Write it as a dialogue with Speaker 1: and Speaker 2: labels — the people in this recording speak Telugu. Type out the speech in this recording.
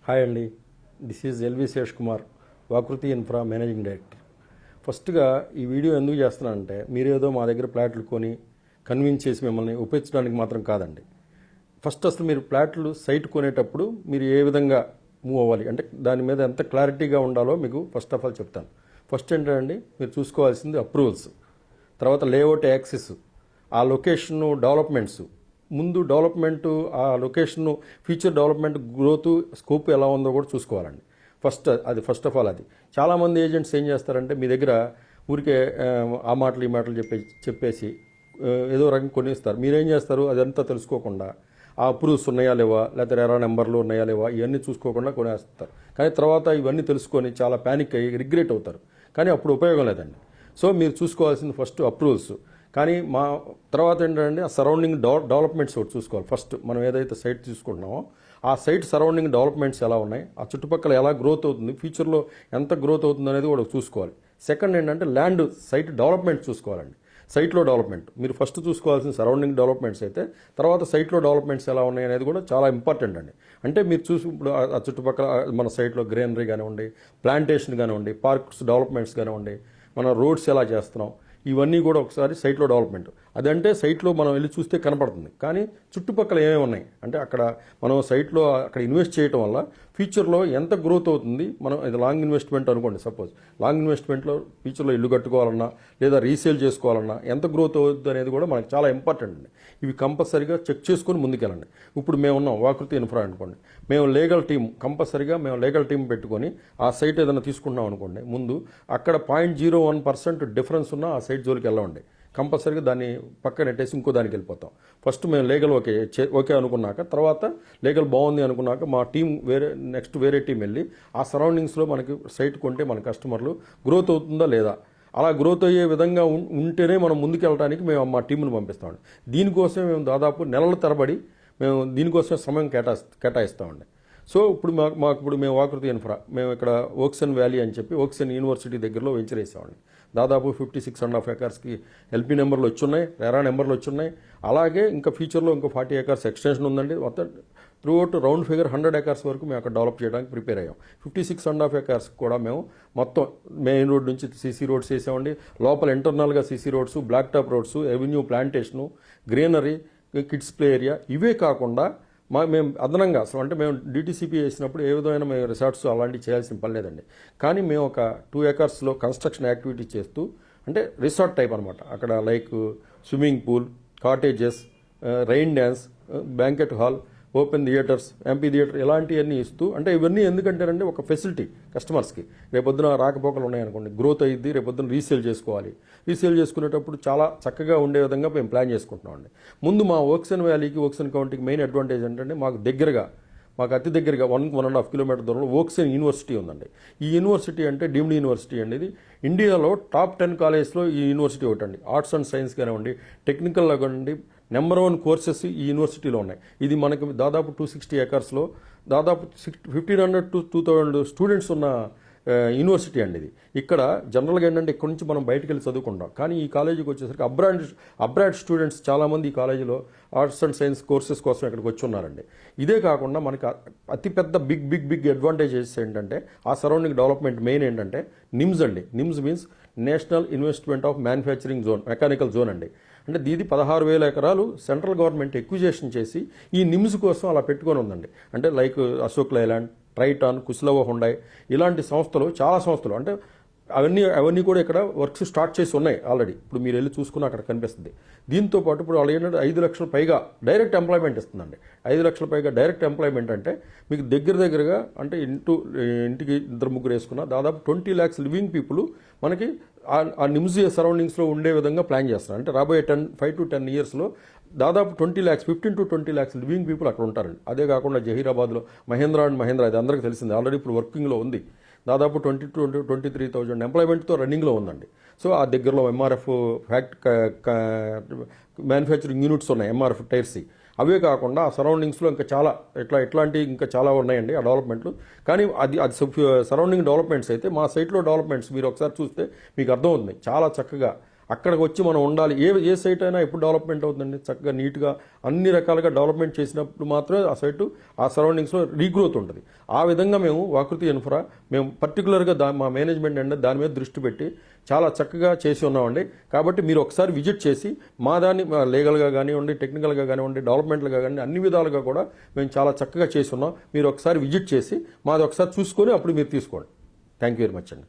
Speaker 1: హాయ్ అండి, this is LV Sesh Kumar, Vakruthi infra managing director. ఫస్ట్గా ఈ వీడియో ఎందుకు చేస్తున్నానంటే మీరేదో మా దగ్గర ప్లాట్లు కొని కన్విన్స్ చేసి మిమ్మల్ని ఒప్పించడానికి మాత్రం కాదండి. ఫస్ట్ అసలు మీరు ప్లాట్లు సైట్ కొనేటప్పుడు మీరు ఏ విధంగా మూవ్ అవ్వాలి అంటే దాని మీద ఎంత క్లారిటీగా ఉండాలో మీకు ఫస్ట్ ఆఫ్ ఆల్ చెప్తాను. ఫస్ట్ ఏంటంటే మీరు చూసుకోవాల్సింది అప్రూవల్స్, తర్వాత లేఅవుట్ యాక్సెస్, ఆ లొకేషన్ డెవలప్మెంట్స్, ముందు డెవలప్మెంట్ ఆ location future development growth scope ఎలా ఉందో కూడా చూసుకోవాలండి. ఫస్ట్ ఆఫ్ ఆల్ అది చాలామంది ఏజెంట్స్ ఏం చేస్తారంటే మీ దగ్గర ఊరికే ఆ మాటలు ఈ మాటలు చెప్పేసి ఏదో రకం కొనిస్తారు. మీరేం చేస్తారు, అదంతా తెలుసుకోకుండా ఆ అప్రూవ్స్ ఉన్నాయా లేవా, లేకపోతే ఎరా నెంబర్లు ఉన్నాయా లేవా ఇవన్నీ చూసుకోకుండా కొనేస్తారు. కానీ తర్వాత ఇవన్నీ తెలుసుకొని చాలా ప్యానిక్ అయ్యి రిగ్రెట్ అవుతారు. కానీ అప్పుడు ఉపయోగం లేదండి. సో మీరు చూసుకోవాల్సింది ఫస్ట్ అప్రూవల్స్. కానీ మా తర్వాత ఏంటంటే ఆ సరౌండింగ్ డెవలప్మెంట్స్ ఒకటి చూసుకోవాలి. ఫస్ట్ మనం ఏదైతే సైట్ తీసుకుంటున్నామో ఆ సైట్ సరౌండింగ్ డెవలప్మెంట్స్ ఎలా ఉన్నాయి, ఆ చుట్టుపక్కల ఎలా గ్రోత్ అవుతుంది, ఫ్యూచర్లో ఎంత గ్రోత్ అవుతుంది అనేది కూడా చూసుకోవాలి. సెకండ్ ఏంటంటే ల్యాండ్ సైట్ డెవలప్మెంట్ చూసుకోవాలండి. సైట్లో డెవలప్మెంట్ మీరు ఫస్ట్ చూసుకోవాల్సిన సరౌండింగ్ డెవలప్మెంట్స్ అయితే తర్వాత సైట్లో డెవలప్మెంట్స్ ఎలా ఉన్నాయి అనేది కూడా చాలా ఇంపార్టెంట్ అండి. అంటే మీరు చూసి ఇప్పుడు ఆ చుట్టుపక్కల మన సైట్లో గ్రీనరీ కానివ్వండి, ప్లాంటేషన్ కానివ్వండి, పార్క్స్ డెవలప్మెంట్స్ కానివ్వండి, మన రోడ్స్ ఎలా చేస్తున్నాం, ఇవన్నీ కూడా ఒకసారి సైట్లో డెవలప్మెంట్. అదంటే సైట్లో మనం వెళ్ళి చూస్తే కనపడుతుంది. కానీ చుట్టుపక్కల ఏమేమి ఉన్నాయి అంటే అక్కడ మనం సైట్లో అక్కడ ఇన్వెస్ట్ చేయడం వల్ల ఫ్యూచర్లో ఎంత గ్రోత్ అవుతుంది. మనం ఇది లాంగ్ ఇన్వెస్ట్మెంట్ అనుకోండి, సపోజ్ లాంగ్ ఇన్వెస్ట్మెంట్లో ఫ్యూచర్లో ఇల్లు కట్టుకోవాలన్నా లేదా రీసేల్ చేసుకోవాలన్నా ఎంత గ్రోత్ అవుతుంది అనేది కూడా మనకు చాలా ఇంపార్టెంట్ అండి. ఇవి కంపల్సరీగా చెక్ చేసుకొని ముందుకెళ్ళండి. ఇప్పుడు మేము ఉన్నాం వాకృతి ఇన్ఫ్రా అనుకోండి, మేము లీగల్ టీం కంపల్సరీగా మేము లీగల్ టీం పెట్టుకొని ఆ సైట్ ఏదైనా తీసుకుంటున్నాం అనుకోండి, ముందు అక్కడ 0.01% డిఫరెన్స్ ఉన్న ఆ సైట్ జోలికి వెళ్ళండి. కంపల్సరీగా దాన్ని పక్కన నెట్టేసి ఇంకో దానికి వెళ్ళిపోతాం. ఫస్ట్ మేము లీగల్ ఓకే అనుకున్నాక తర్వాత లీగల్ బాగుంది అనుకున్నాక మా టీం వేరే టీం వెళ్ళి ఆ సరౌండింగ్స్లో మనకి సైట్ కొంటే మన కస్టమర్లు గ్రోత్ అవుతుందా లేదా, అలా గ్రోత్ అయ్యే విధంగా ఉంటేనే మనం ముందుకెళ్ళడానికి మేము మా టీంను పంపిస్తామండి. దీనికోసం మేము దాదాపు నెలల తరబడి మేము దీనికోసం సమయం కేటాయిస్తామండి. సో ఇప్పుడు ఇప్పుడు మేము వాకృతి ఇన్ఫ్రా మేము ఇక్కడ ఓక్సన్ వ్యాలీ అని చెప్పి ఓక్సన్ యూనివర్సిటీ దగ్గరలో వెంచర్ వేసామండి. దాదాపు 56.5 ఎకర్స్కి ఎల్పీ నెంబర్లు వచ్చున్నాయి, రెరా నెంబర్లు వచ్చున్నాయి. అలాగే ఇంకా ఫ్యూచర్లో ఇంకో 40 ఎకర్స్ ఎక్స్టెన్షన్ ఉందండి. మొత్తం త్రూఅవుట్ రౌండ్ ఫిగర్ 100 ఎకర్స్ వరకు మేము అక్కడ డెవలప్ చేయడానికి ప్రిపేర్ అయ్యాం. 56.5 ఎకర్స్ కూడా మేము మొత్తం మెయిన్ రోడ్ నుంచి సీసీ రోడ్స్ వేసామండి. లోపల ఇంటర్నల్గా CC roads, black top roads, avenue plantation, greenery, kids play area, ఇవే కాకుండా మేము అదనంగా అంటే మేము డిటీసీపీ చేసినప్పుడు ఏ విధమైన మేము రిసార్ట్స్ అలాంటివి చేయాల్సిన పని లేదండి. కానీ మేము ఒక 2 ఎకర్స్లో కన్స్ట్రక్షన్ యాక్టివిటీ చేస్తూ అంటే రిసార్ట్ టైప్ అనమాట. అక్కడ like swimming pool, cottages, rain dance, banquet hall, open theatres, MP theatre ఇలాంటివన్నీ ఇస్తూ అంటే ఇవన్నీ ఎందుకంటేనంటే ఒక ఫెసిలిటీ కస్టమర్స్కి. రేపొద్దున రాకపోకలు ఉన్నాయనుకోండి, గ్రోత్ అయ్యిద్ది, రేపొద్దున రీసేల్ చేసుకోవాలి. రీసేల్ చేసుకునేటప్పుడు చాలా చక్కగా ఉండే విధంగా మేము ప్లాన్ చేసుకుంటున్నామండి. ముందు మా ఓక్సన్ వ్యాలీకి ఓక్సన్ కౌంటీకి మెయిన్ అడ్వాంటేజ్ ఏంటంటే మాకు అతి దగ్గరగా 1.5 కిలోమీటర్ దూరంలో ఓక్సన్ యూనివర్సిటీ ఉందండి. ఈ యూనివర్సిటీ అంటే డీమ్డ్ యూనివర్సిటీ అండి. ఇది ఇండియాలో టాప్ 10 కాలేజ్లో ఈ యూనివర్సిటీ ఒకటండి. ఆర్ట్స్ అండ్ సైన్స్ కానివ్వండి, టెక్నికల్లో కానివ్వండి, నెంబర్ 1 కోర్సెస్ ఈ యూనివర్సిటీలో ఉన్నాయి. ఇది మనకి దాదాపు 260 ఎకర్స్లో దాదాపు 1500 to 2000 స్టూడెంట్స్ ఉన్న యూనివర్సిటీ అండి ఇది. ఇక్కడ జనరల్గా ఏంటంటే ఇక్కడ నుంచి మనం బయటకు వెళ్ళి చదువుకుంటాం. కానీ ఈ కాలేజీకి వచ్చేసరికి అబ్రాడ్ స్టూడెంట్స్ చాలామంది ఈ కాలేజీలో ఆర్ట్స్ అండ్ సైన్స్ కోర్సెస్ కోసం ఇక్కడికి వచ్చి ఉన్నారండి. ఇదే కాకుండా మనకి అతిపెద్ద బిగ్ అడ్వాంటేజెస్ ఏంటంటే ఆ సరౌండింగ్ డెవలప్మెంట్ మెయిన్ ఏంటంటే నిమ్స్ అండి. NIMS means national investment of manufacturing zone, mechanical zone అండి. అంటే దీది 16,000 ఎకరాలు సెంట్రల్ గవర్నమెంట్ ఎక్విజేషన్ చేసి ఈ నిమ్స్ కోసం అలా పెట్టుకొని ఉందండి. అంటే like Ashok Leyland, Triton, Kushalava Hyundai ఇలాంటి సంస్థలు చాలా సంస్థలు అంటే అవన్నీ కూడా ఇక్కడ వర్క్స్ స్టార్ట్ చేసి ఉన్నాయి ఆల్రెడీ. ఇప్పుడు మీరు వెళ్ళి చూసుకుని అక్కడ కనిపిస్తుంది. దీంతో పాటు ఇప్పుడు వాళ్ళు ఏంటంటే 5 లక్షల పైగా డైరెక్ట్ ఎంప్లాయ్మెంట్ ఇస్తుందండి. 5 లక్షల పైగా డైరెక్ట్ ఎంప్లాయ్మెంట్ అంటే మీకు దగ్గరగా అంటే ఇంటికి 2-3 వేసుకున్న దాదాపు 20 lakhs లివింగ్ పీపుల్ మనకి ఆ నిమ్స్ సరౌండింగ్స్లో ఉండే విధంగా ప్లాన్ చేస్తున్నారు. అంటే రాబోయే 5 to 10 ఇయర్స్లో దాదాపు 20 lakhs 15 to 20 lakhs living people అక్కడ ఉంటారండి. అదే కాకుండా జహీరాబాద్లో మహేంద్ర అండ్ మహేంద్ర అది అందరికీ తెలిసింది, ఆల్రెడీ ఇప్పుడు వర్కింగ్లో ఉంది. దాదాపు 23,000 ఎంప్లాయ్మెంట్తో రన్నింగ్లో ఉందండి. సో ఆ దగ్గరలో ఎంఆర్ఎఫ్ మ్యానుఫ్యాక్చరింగ్ యూనిట్స్ ఉన్నాయి, ఎంఆర్ఎఫ్ టైర్స్. అవే కాకుండా ఆ సరౌండింగ్స్లో ఇంకా చాలా ఇట్లాంటివి ఇంకా చాలా ఉన్నాయండి ఆ డెవలప్మెంట్లు. కానీ అది సరౌండింగ్ డెవలప్మెంట్స్ అయితే మా సైట్లో డెవలప్మెంట్స్ మీరు ఒకసారి చూస్తే మీకు అర్థమవుతుంది. చాలా చక్కగా అక్కడికి వచ్చి మనం ఉండాలి. ఏ సైట్ అయినా ఎప్పుడు డెవలప్మెంట్ అవుతుందండి? చక్కగా నీట్గా అన్ని రకాలుగా డెవలప్మెంట్ చేసినప్పుడు మాత్రమే ఆ సైటు ఆ సరౌండింగ్స్లో రీగ్రోత్ ఉంటుంది. ఆ విధంగా మేము వాకృతి ఇన్ఫ్రా మేము పర్టికులర్గా మా మేనేజ్మెంట్ అంటే దాని మీద దృష్టి పెట్టి చాలా చక్కగా చేసి ఉన్నామండి. కాబట్టి మీరు ఒకసారి విజిట్ చేసి మా దాన్ని లీగల్గా కానివ్వండి, టెక్నికల్గా కానివ్వండి, డెవలప్మెంట్లుగా కానివ్వండి, అన్ని విధాలుగా కూడా మేము చాలా చక్కగా చేసి ఉన్నాం. మీరు ఒకసారి విజిట్ చేసి మాది ఒకసారి చూసుకొని అప్పుడు మీరు తీసుకోండి. థ్యాంక్ యూ వెరీ మచ్ అండి.